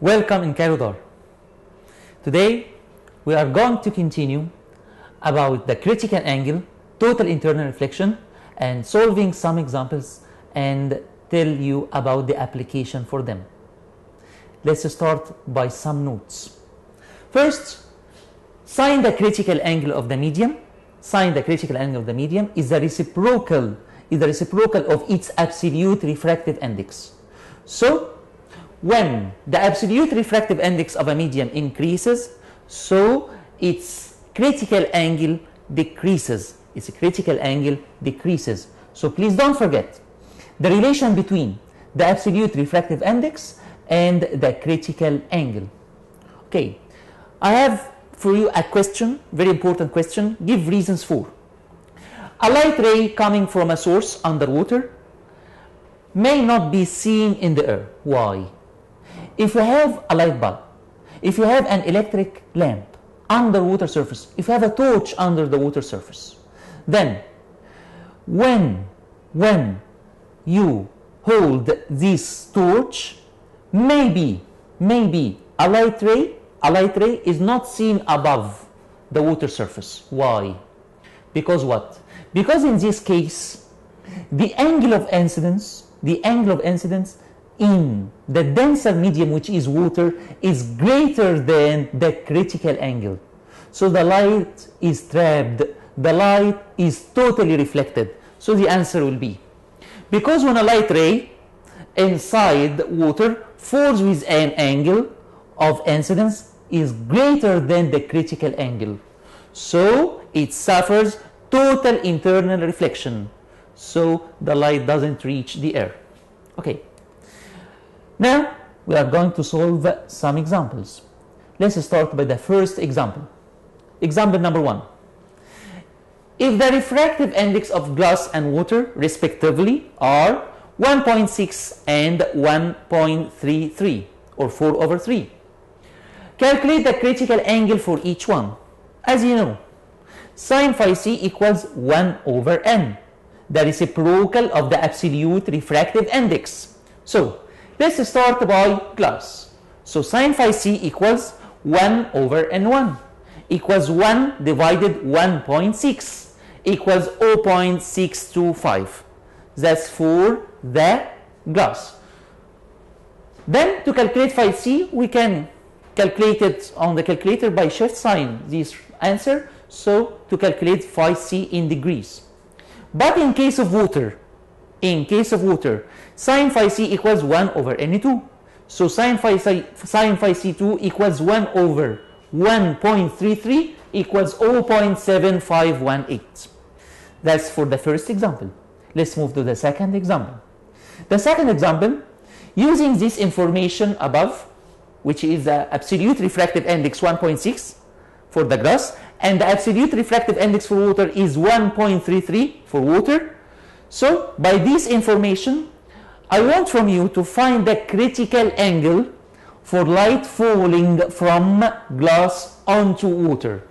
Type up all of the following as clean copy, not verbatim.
Welcome in Cairo. Today we are going to continue about the critical angle, total internal reflection, and solving some examples and tell you about the application for them. Let's start by some notes. First, sine the critical angle of the medium. Sine the critical angle of the medium is the reciprocal of its absolute refractive index. So when the absolute refractive index of a medium increases, so its critical angle decreases. Its critical angle decreases. So please don't forget the relation between the absolute refractive index and the critical angle. Okay, I have for you a question, very important question. Give reasons for. A light ray coming from a source underwater may not be seen in the air. Why? If you have a light bulb, if you have an electric lamp under water surface, if you have a torch under the water surface, then when you hold this torch, maybe a light ray is not seen above the water surface. Why? Because what? Because in this case, the angle of incidence in the denser medium, which is water, is greater than the critical angle. So the light is trapped, the light is totally reflected. So the answer will be, because when a light ray inside water falls with an angle of incidence is greater than the critical angle, so it suffers total internal reflection, so the light doesn't reach the air. Okay, now we are going to solve some examples. Let's start by the first example. Example number 1. If the refractive index of glass and water respectively are 1.6 and 1.33 or 4/3, calculate the critical angle for each one. As you know, sine phi c equals 1/n, the reciprocal of the absolute refractive index. So let's start by glass. So sine phi c equals 1/n1 equals 1 divided 1.6 equals 0.625. That's for the glass. Then to calculate phi c, we can calculate it on the calculator by shift sign this answer, so to calculate phi c in degrees. But in case of water, sine phi c equals 1/n2. So sine phi c2 equals 1/1.33 equals 0.7518. That's for the first example. Let's move to the second example. The second example, using this information above, which is the absolute refractive index 1.6 for the glass, and the absolute refractive index for water is 1.33 for water. So by this information, I want from you to find the critical angle for light falling from glass onto water.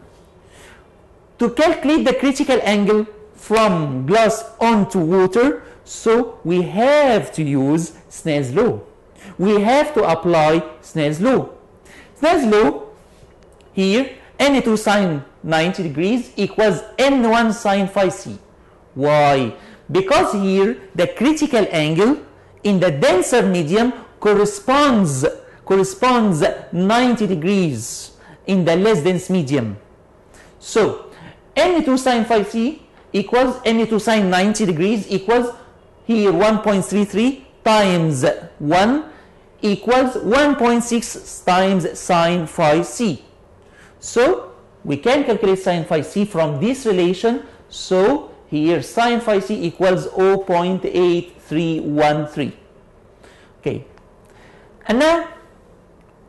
To calculate the critical angle from glass onto water, so we have to use Snell's law. We have to apply Snell's law. Snell's law here, n2 sine 90 degrees equals n1 sine phi c. Why? Because here the critical angle in the denser medium corresponds 90 degrees in the less dense medium. So n2 sine phi c equals n2 sine 90 degrees equals here 1.33 times 1 equals 1.6 times sine phi c. So we can calculate sine phi c from this relation. So here sine phi c equals 0.8313. Okay, and now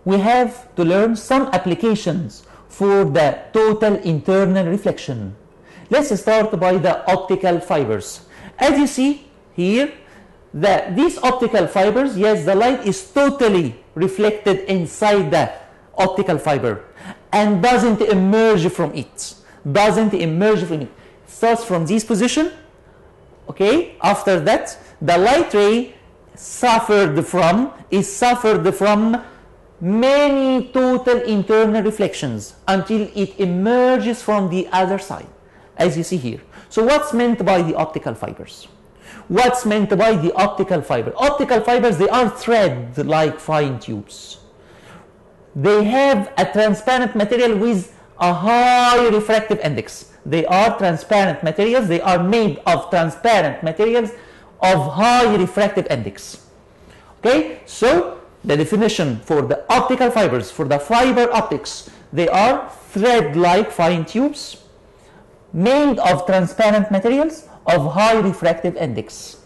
we have to learn some applications for the total internal reflection. Let's start by the optical fibers. As you see here, these optical fibers, yes, the light is totally reflected inside the optical fiber and doesn't emerge from it. It starts from this position. Okay, after that the light ray is suffered from many total internal reflections until it emerges from the other side, as you see here. So what's meant by the optical fibers? What's meant by the optical fiber? Optical fibers, they are thread-like fine tubes. They have a transparent material with a high refractive index. They are transparent materials. They are made of transparent materials of high refractive index. Okay, so the definition for the optical fibers, for the fiber optics, they are thread-like fine tubes made of transparent materials of high refractive index.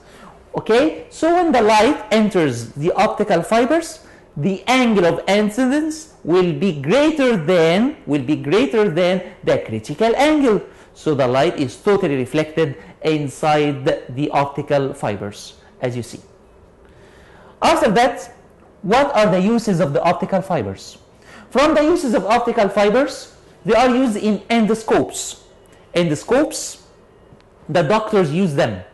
Okay, so when the light enters the optical fibers, the angle of incidence will be greater than the critical angle. So the light is totally reflected inside the optical fibers, as you see. After that, what are the uses of the optical fibers? From the uses of optical fibers, they are used in endoscopes. Endoscopes, the doctors use them.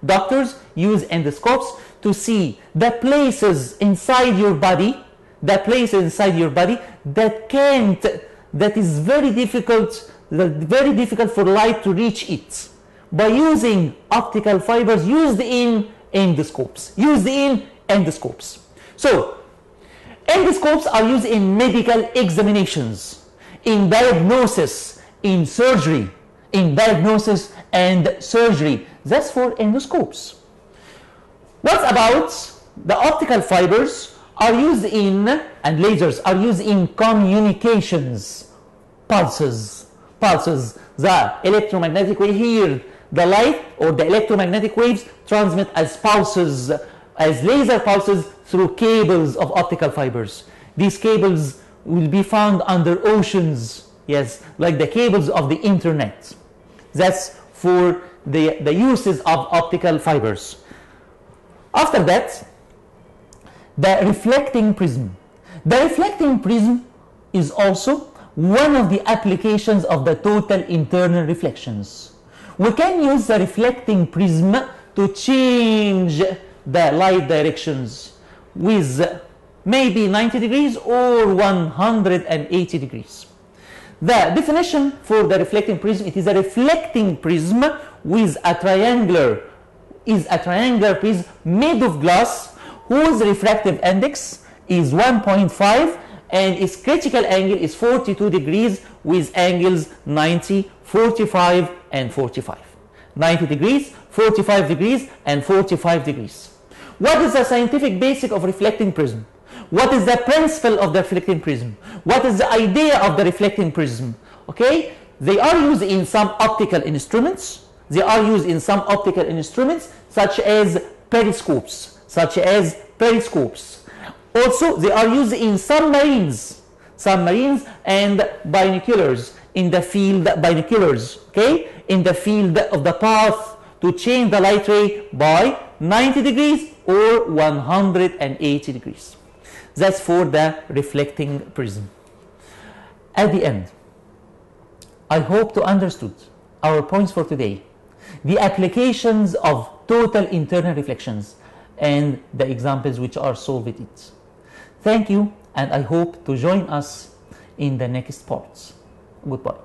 Doctors use endoscopes to see the places inside your body, that is very difficult for light to reach it, by using optical fibers used in endoscopes. So endoscopes are used in medical examinations, in diagnosis, in surgery, diagnosis and surgery. That's for endoscopes. What about the optical fibers are used in, and lasers are used in communications, pulses. The electromagnetic wave here, the light or the electromagnetic waves transmit as pulses, as laser pulses through cables of optical fibers. These cables will be found under oceans, yes, like the cables of the internet. That's for the uses of optical fibers. After that, the reflecting prism. The reflecting prism is also one of the applications of the total internal reflections. We can use the reflecting prism to change the light directions with maybe 90 degrees or 180 degrees. The definition for the reflecting prism, it is a reflecting prism with a triangular prism made of glass whose refractive index is 1.5 and its critical angle is 42 degrees with angles 90, 45 and 45. 90 degrees, 45 degrees and 45 degrees. What is the scientific basis of reflecting prism? What is the principle of the reflecting prism? What is the idea of the reflecting prism? Okay, they are used in some optical instruments. Such as periscopes. Also, they are used in submarines and binoculars, in the field of the path to change the light ray by 90 degrees or 180 degrees. That's for the reflecting prism. At the end, I hope to understood our points for today, the applications of total internal reflections and the examples which are solved with it. Thank you, and I hope to join us in the next parts. Goodbye.